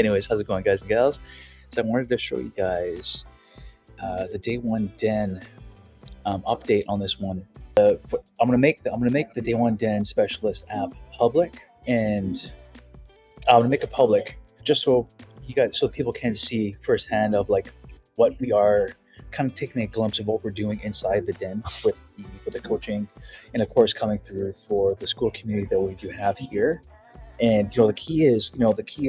Anyways, how's it going, guys and gals? So I wanted to show you guys the day one den update on this one. I'm gonna make the day one den specialist app public, and I'm gonna make it public just so people can see firsthand of like what we are, kind of taking a glimpse of what we're doing inside the den with the coaching, and of course coming through for the Skool community that we do have here. And the key is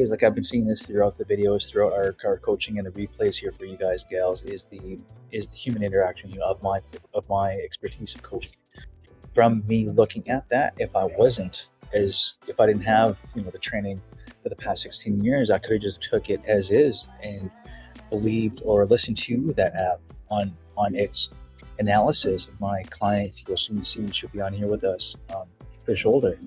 like I've been seeing this throughout the videos, throughout our coaching and the replays here for you guys, gals, is the human interaction of my expertise of coaching. From me looking at that, if I didn't have the training for the past 16 years, I could have just took it as is and believed or listened to that app on its analysis of my clients. You'll soon see, she'll be on here with us for shoulder.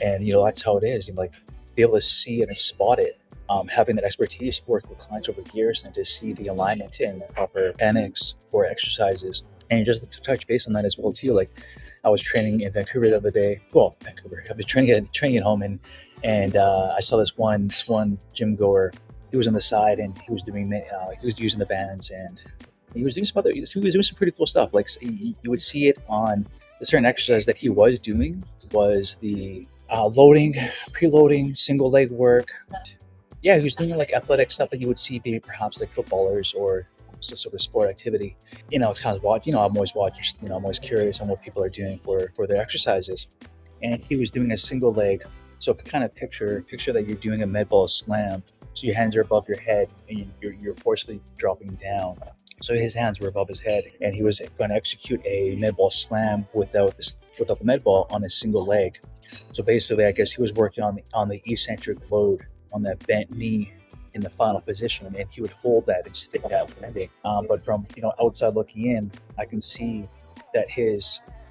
And that's how it is. You like be able to see it and spot it. Having that expertise, work with clients over years, and to see the alignment and the proper mechanics for exercises. And just to touch base on that as well too. Like I was training in Vancouver the other day. Well, Vancouver. I've been training at home, and I saw this one gym-goer. He was on the side and he was using the bands, and he was doing some pretty cool stuff. Like you would see it on the certain exercise that he was doing was the preloading, single leg work. Yeah, he was doing like athletic stuff that you would see maybe perhaps like footballers or some sort of sport activity. Kind of watch. I'm always watching. I'm always curious on what people are doing for their exercises. And he was doing a single leg. So kind of picture that you're doing a med ball slam. So your hands are above your head and you're forcefully dropping down. So his hands were above his head, and he was going to execute a med ball slam without the med ball on a single leg. So basically, I guess he was working on the eccentric load on that bent knee in the final position, and he would hold that and stick that landing. But from outside looking in, I can see that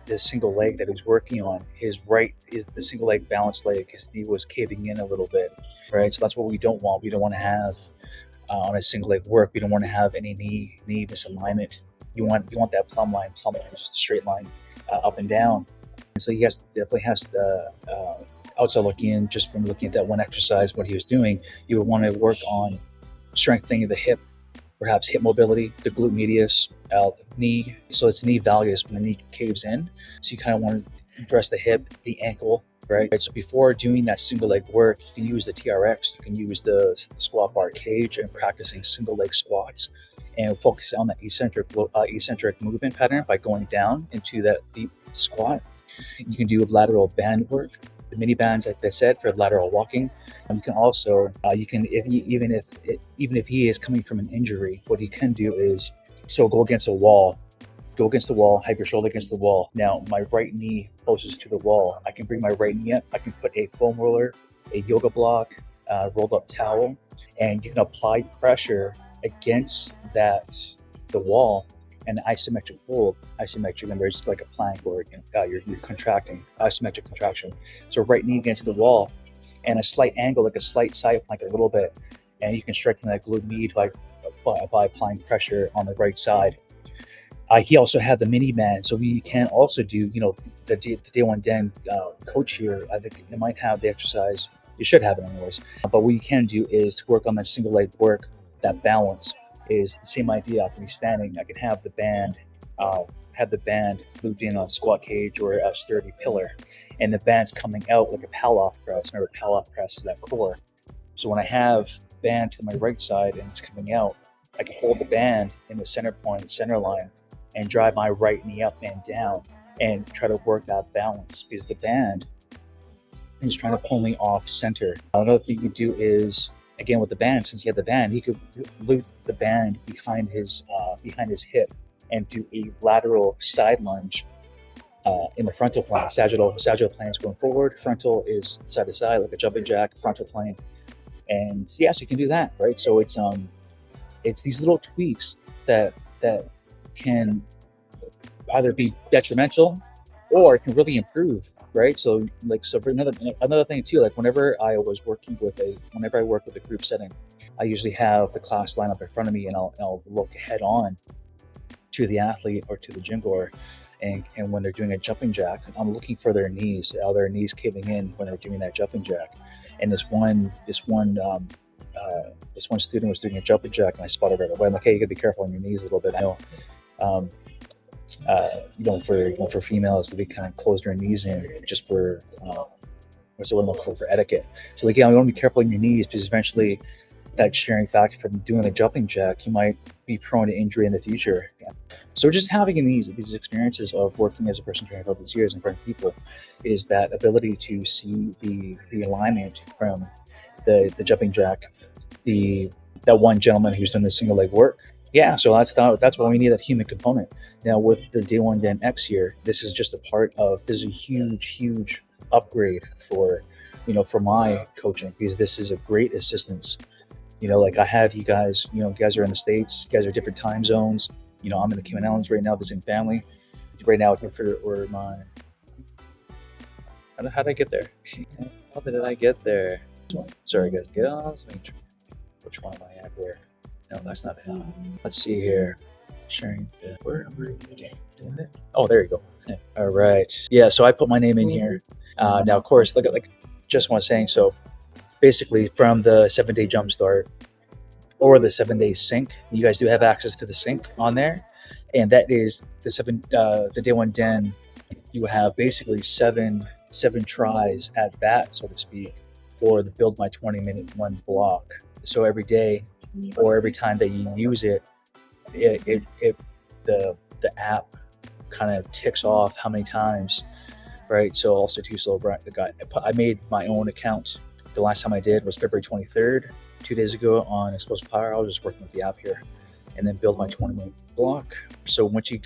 the single leg that he was working on, the single leg balanced leg, his knee was caving in a little bit, right? So that's what we don't want. We don't want to have on a single leg work. We don't want to have any knee misalignment. You want that plumb line, just a straight line up and down. And so he definitely has the outside looking in, just from looking at that one exercise, what he was doing, you would want to work on strengthening the hip, perhaps hip mobility, the glute medius, knee. So it's knee valgus when the knee caves in. So you kind of want to address the hip, the ankle, right? So before doing that single leg work, you can use the TRX, you can use the squat bar cage and practicing single leg squats, and focus on that eccentric movement pattern by going down into that deep squat. You can do lateral band work, the mini bands, like I said, for lateral walking. And you can also, even if he is coming from an injury, what he can do is go against the wall, have your shoulder against the wall. Now my right knee closest to the wall, I can bring my right knee up. I can put a foam roller, a yoga block, rolled up towel, and you can apply pressure against the wall, and isometric hold. Isometric, remember, it's like a plank, or you're contracting, isometric contraction. So right knee against the wall, and a slight angle, like a slight side plank, a little bit, and you can strengthen that glute med by applying pressure on the right side. He also had the mini band, so we can also do, the day one den coach here. I think it might have the exercise. You should have it anyways. But what you can do is work on that single leg work. That balance is the same idea. I can be standing. I can have the band moved in on a squat cage or a sturdy pillar, and the band's coming out like a Palloff press. Remember, Palloff press is that core. So when I have band to my right side and it's coming out, I can hold the band in the center line, and drive my right knee up and down and try to work that balance, because the band is trying to pull me off center. Another thing you could do is, again with the band, since he had the band, he could loop the band behind his hip and do a lateral side lunge in the frontal plane. Sagittal plane is going forward, frontal is side to side like a jumping jack, frontal plane. And so you can do that, right? So it's these little tweaks that can either be detrimental or it can really improve, right? So for another thing too, like whenever I work with a group setting, I usually have the class line up in front of me, and I'll look head on to the athlete or to the gym-goer, and when they're doing a jumping jack, I'm looking for their knees. Are their knees caving in when they're doing that jumping jack? And this one this one student was doing a jumping jack, and I spotted right away. I'm like, hey, you gotta be careful on your knees a little bit. I know, for females to be kind of close their knees in, just for what's the word I'm looking for etiquette. So like, yeah, you want to be careful on your knees, because eventually that sharing factor from doing a jumping jack, you might be prone to injury in the future. Yeah. So just having these experiences of working as a personal trainer for all these years in front of people is that ability to see the alignment from the jumping jack, that one gentleman who's doing the single leg work. Yeah, so that's why we need that human component. Now with the Day 1 Den X here, this is just a part of, this is a huge upgrade for my coaching, because this is a great assistance. Like I have you guys, you guys are in the States, you guys are different time zones. I'm in the Cayman Islands right now visiting family. Right now, how did I get there? How did I get there? Sorry guys, get on. Which one am I at here? No, that's not it. Let's see here. Sharing the, where are we doing it? Oh, there you go. Yeah. All right. Yeah, so I put my name in here. Now, of course, look at, like just what I was saying. So basically from the 7-day Jumpstart or the 7-day sync, you guys do have access to the sync on there. And that is the Day 1 Den. You have basically seven tries at bat, so to speak, for the Build My 20-Minute One block. So every day or every time that you use it, the app kind of ticks off how many times, right? So also too, so I made my own account. The last time I did was February 23rd, 2 days ago on Explosive Power. I was just working with the app here, and then Build My 20-Minute block. So once you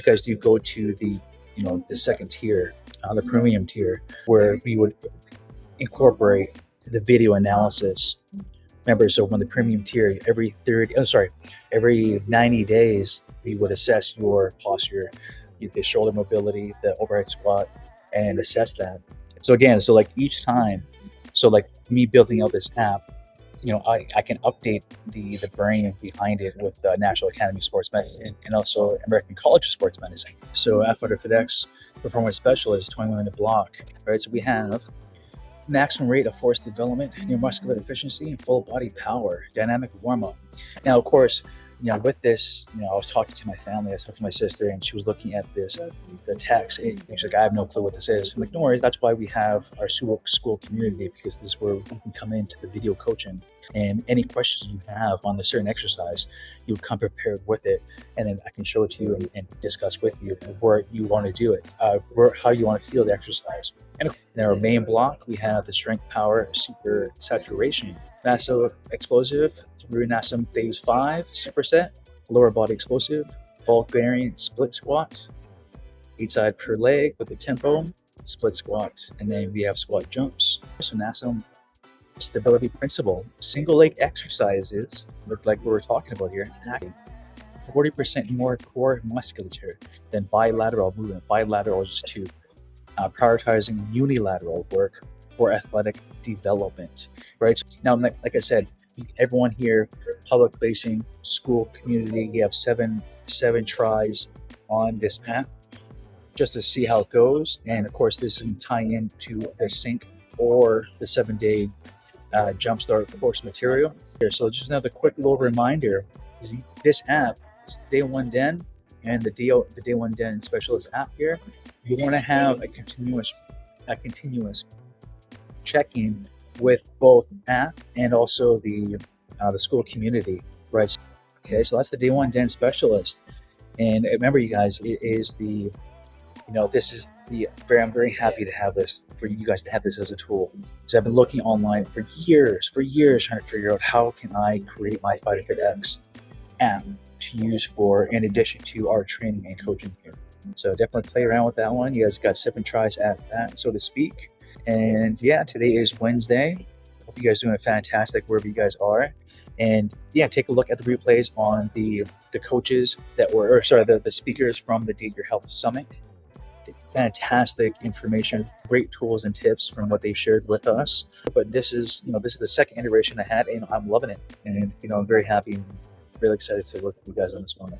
guys do go to the the second tier, the premium tier, where we would incorporate the video analysis. Remember, so when the premium tier, every 90 days, we would assess your posture, the shoulder mobility, the overhead squat, and assess that. So again, so like each time, so like me building out this app, I can update the brain behind it with the National Academy of Sports Medicine and also American College of Sports Medicine. So Athlete FedEx Performance Specialist 21-minute block, right? So we have maximum rate of force development, neuromuscular efficiency, and full body power, dynamic warm-up. Now, of course, with this, I was talking to my family, I was talking to my sister, and she was looking at this, the text. And she's like, I have no clue what this is. I'm like, no worries, that's why we have our Skool community, because this is where we can come into the video coaching. And any questions you have on a certain exercise, you would come prepared with it, and then I can show it to you and discuss with you where you want to do it, how you want to feel the exercise. And in our main block, we have the strength, power, super saturation, massive explosive, through NASM phase 5 superset, lower body explosive, bulk bearing split squat, 8 side per leg with a tempo, split squat, and then we have squat jumps. So NASM stability principle, single leg exercises, look like we were talking about here, 40% more core musculature than bilateral movement. Bilateral is just 2. Prioritizing unilateral work for athletic development, right? So now, like I said, everyone here, public facing, school, community, you have seven tries on this app just to see how it goes. And of course, this can tie into the sync or the 7-day Jumpstart course material. So just another quick little reminder, this app, this Day 1 Den and the Day 1 Den Specialist app here, you want to have a continuous check-in with both app and also the school community, right? Okay, so that's the Day 1 Den Specialist. And remember, you guys, it is I'm very happy to have this, for you guys to have this as a tool. Because I've been looking online for years trying to figure out how can I create my Fighter Fit X app to use for, in addition to our training and coaching here. So definitely play around with that one. You guys got 7 tries at that, so to speak. And yeah, today is Wednesday. Hope you guys doing fantastic wherever you guys are. And yeah, take a look at the replays on the coaches that were, the speakers from the Date Your Health Summit. Fantastic information, great tools and tips from what they shared with us. But this is the second iteration I had, and I'm loving it. And I'm very happy and really excited to work with you guys on this one.